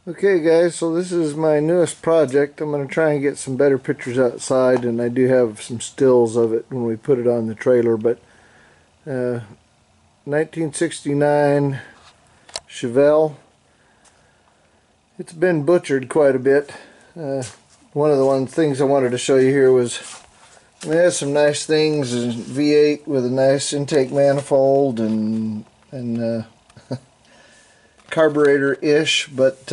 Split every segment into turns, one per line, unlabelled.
Okay guys, so this is my newest project. I'm going to try and get some better pictures outside, and I do have some stills of it when we put it on the trailer. But 1969 Chevelle. It's been butchered quite a bit. One of the things I wanted to show you here was it has some nice things, a V8 with a nice intake manifold and carburetor-ish, but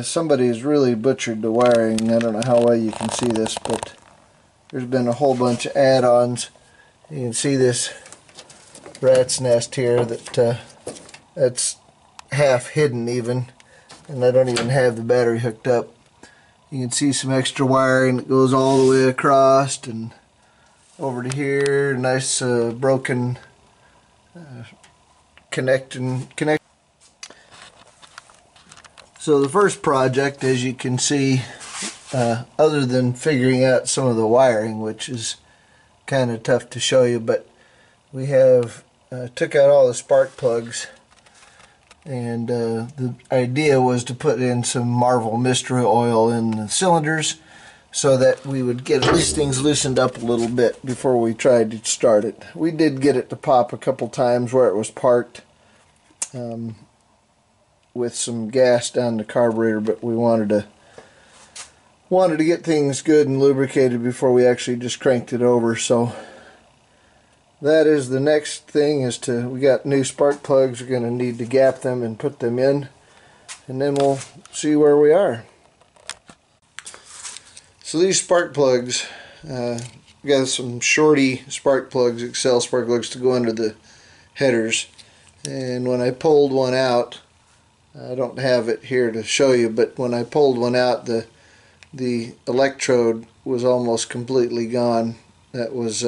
somebody's really butchered the wiring. I don't know how well you can see this, but there's been a whole bunch of add-ons. You can see this rat's nest here that's half hidden even, and I don't even have the battery hooked up. You can see some extra wiring that goes all the way across and over to here. Nice broken connect. So the first project, as you can see, other than figuring out some of the wiring, which is kind of tough to show you, but we have took out all the spark plugs, and the idea was to put in some Marvel mystery oil in the cylinders so that we would get these things loosened up a little bit before we tried to start it. We did get it to pop a couple times where it was parked with some gas down the carburetor, but we wanted to get things good and lubricated before we actually just cranked it over. So that is the next thing, we got new spark plugs. We're going to need to gap them and put them in, and then we'll see where we are. So these spark plugs, got some shorty spark plugs, Excel spark plugs, to go under the headers, and when I pulled one out, I don't have it here to show you, but when I pulled one out, the electrode was almost completely gone. That was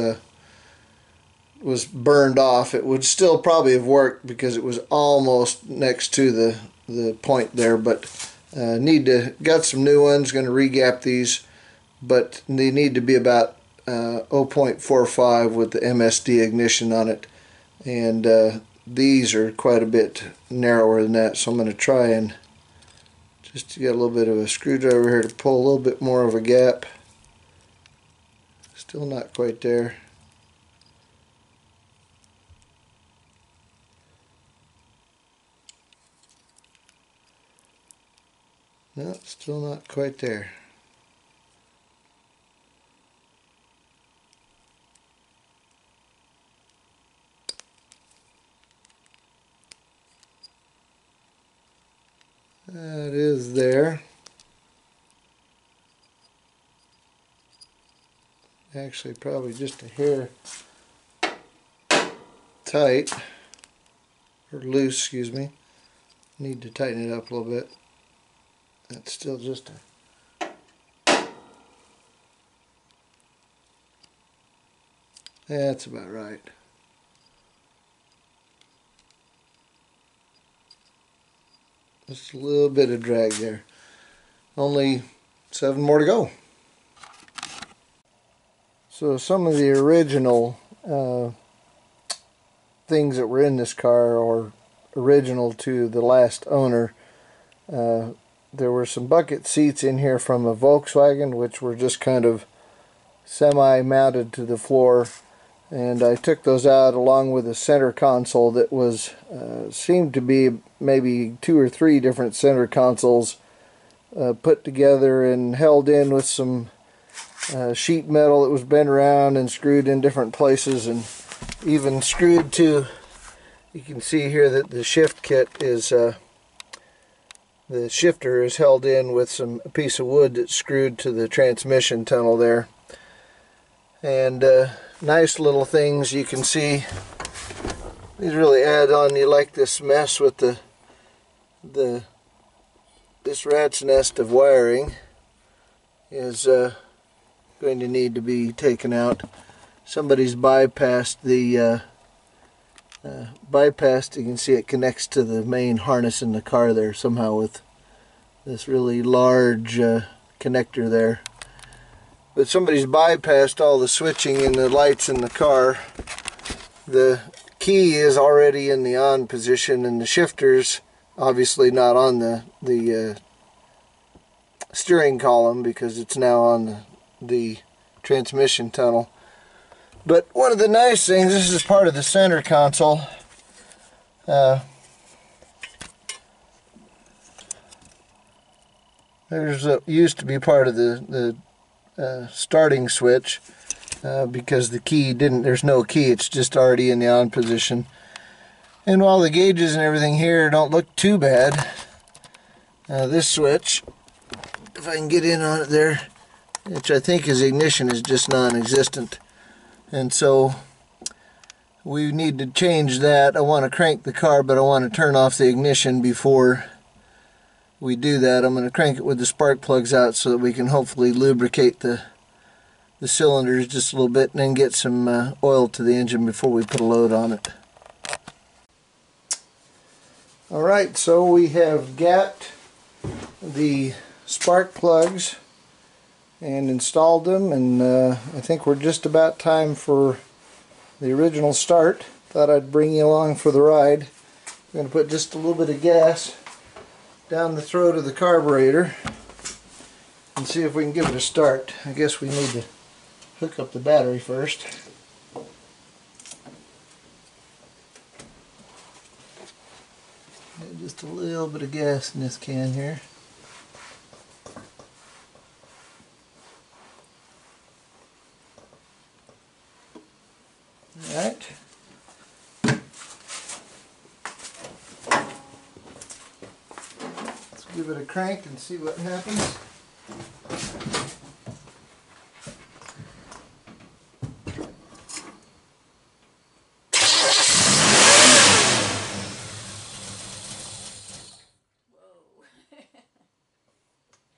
burned off. It would still probably have worked because it was almost next to the point there, but got some new ones. Going to re-gap these, but they need to be about 0.45 with the MSD ignition on it, and these are quite a bit narrower than that, so I'm going to try and just get a little bit of a screwdriver here to pull a little bit more of a gap. Still not quite there. No, still not quite there. That is there. Actually, probably just a hair tight, or loose, excuse me. Need to tighten it up a little bit. That's still just that's about right. Just a little bit of drag there. Only 7 more to go. So some of the original things that were in this car, or original to the last owner, there were some bucket seats in here from a Volkswagen, which were just kind of semi-mounted to the floor, and I took those out along with a center console that was seemed to be maybe 2 or 3 different center consoles put together and held in with some sheet metal that was bent around and screwed in different places, and even screwed to, you can see here that the shift kit is the shifter is held in with a piece of wood that's screwed to the transmission tunnel there. And nice little things. You can see these really add on. You like this mess with this rat's nest of wiring is going to need to be taken out. Somebody's bypassed the you can see it connects to the main harness in the car there somehow with this really large connector there. But somebody's bypassed all the switching and the lights in the car. The key is already in the on position, and the shifters obviously not on the steering column because it's now on the transmission tunnel. But one of the nice things, this is part of the center console. There's used to be part of the starting switch because the key there's no key, it's just already in the on position. And while the gauges and everything here don't look too bad, this switch, if I can get in on it there, which I think is ignition, is just non-existent. And so we need to change that. I want to crank the car, but I want to turn off the ignition before we do that. I'm going to crank it with the spark plugs out so that we can hopefully lubricate the cylinders just a little bit and then get some oil to the engine before we put a load on it. Alright, so we have got the spark plugs and installed them, and I think we're just about time for the original start. Thought I'd bring you along for the ride. I'm going to put just a little bit of gas down the throat of the carburetor and see if we can give it a start. I guess we need to hook up the battery first. Just a little bit of gas in this can here. Alright. Let's give it a crank and see what happens.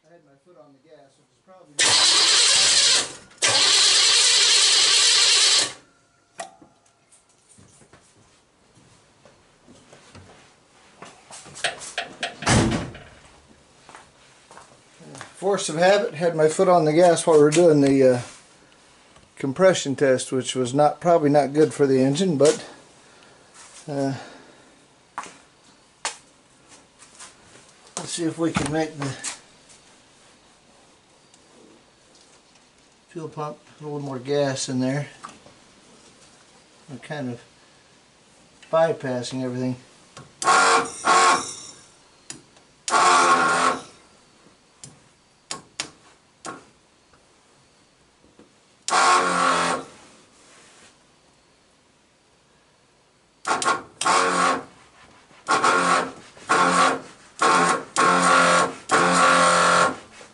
I had my foot on the gas, which is probably force of habit. Had my foot on the gas while we were doing the compression test, which was probably not good for the engine, but let's see if we can make the fuel pump a little more gas in there. We're kind of bypassing everything.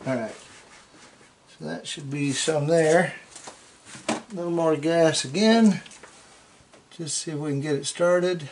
Alright, so that should be some there. A little more gas again. Just see if we can get it started.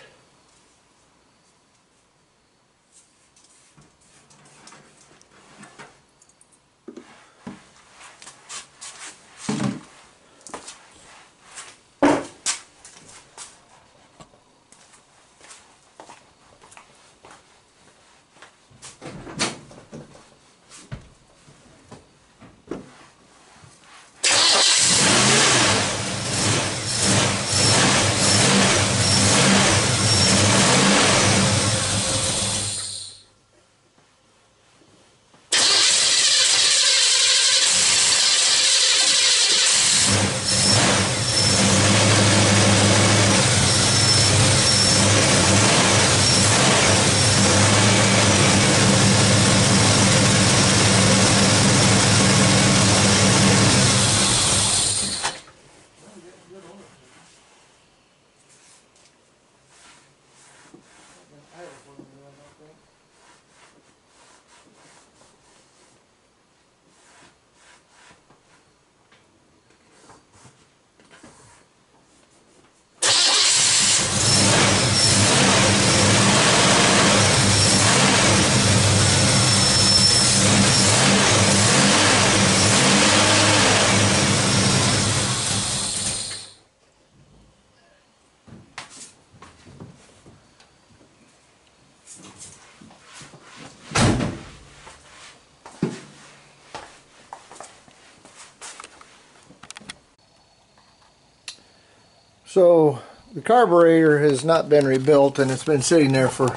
So the carburetor has not been rebuilt, and it's been sitting there for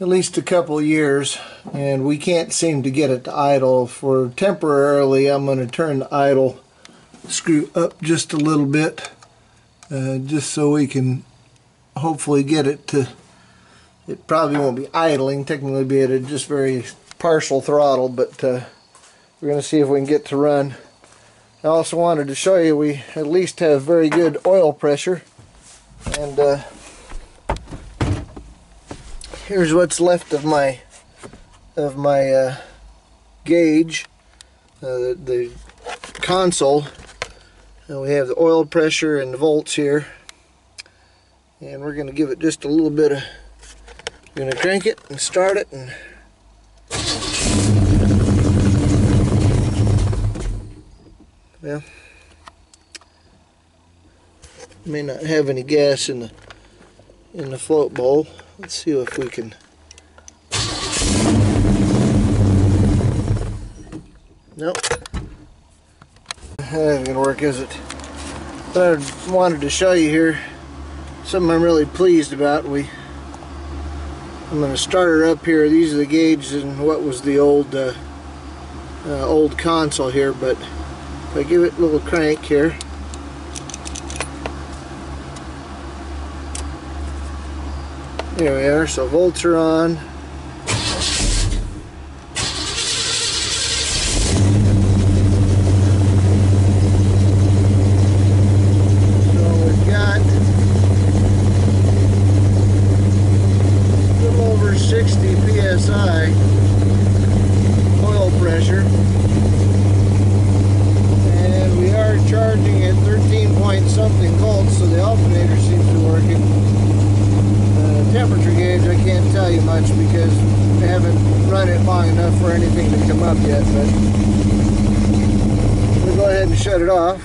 at least a couple of years, and we can't seem to get it to idle. For temporarily, I'm going to turn the idle screw up just a little bit, just so we can hopefully get it to, it probably won't be idling, technically be at a just very partial throttle, but we're going to see if we can get to run. I also wanted to show you we at least have very good oil pressure, and here's what's left of my gauge, the console. We have the oil pressure and the volts here, and we're going to give it just a little bit of, we're going to crank it and start it, and well, may not have any gas in the float bowl. Let's see if we can. Nope. That ain't gonna work, is it? But I wanted to show you here something I'm really pleased about. I'm gonna start her up here. These are the gauges and what was the old console here, but if I give it a little crank here, there we are. So volts are on. PSI oil pressure, and we are charging at 13 point something volts, so the alternator seems to be working. Temperature gauge, I can't tell you much because I haven't run it long enough for anything to come up yet, but we'll go ahead and shut it off.